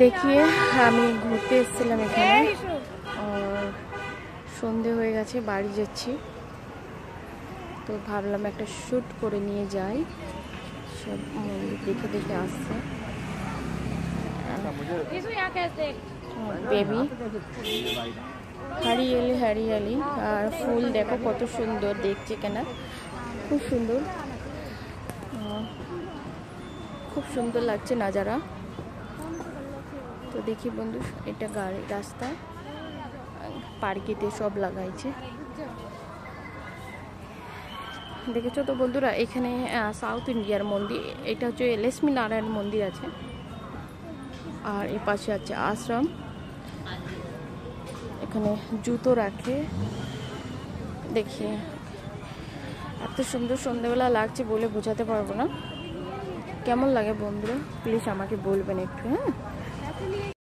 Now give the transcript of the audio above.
देखिए আমি ঘুরতে এসেছিলাম এখানে আর সন্ধে হয়ে গেছে, বাড়ি যাচ্ছি। তো ভাবলাম একটা শ্যুট করে নিয়ে যাই, সব মন্দির দেখে দেখে আসছে। বেবি হারিয়ালি হারিয়ালি, আর ফুল দেখো কত সুন্দর দেখছে কেনা, খুব সুন্দর, খুব সুন্দর লাগছে নাজারা। তো দেখি বন্ধু, এটা গাড়ি রাস্তা, পার্কেতে সব লাগাইছে, দেখেছো তো বন্ধুরা। এখানে সাউথ ইন্ডিয়ার মন্দির, এটা হচ্ছে লক্ষ্মী নারায়ণ মন্দির আছে, আর এ পাশে আছে আশ্রম। এখানে জুতো রাখে, দেখি এত সুন্দর সন্ধ্যেবেলা লাগছে বলে বোঝাতে পারবো না। কেমন লাগে বন্ধুরা, প্লিজ আমাকে বলবেন একটু, হ্যাঁ।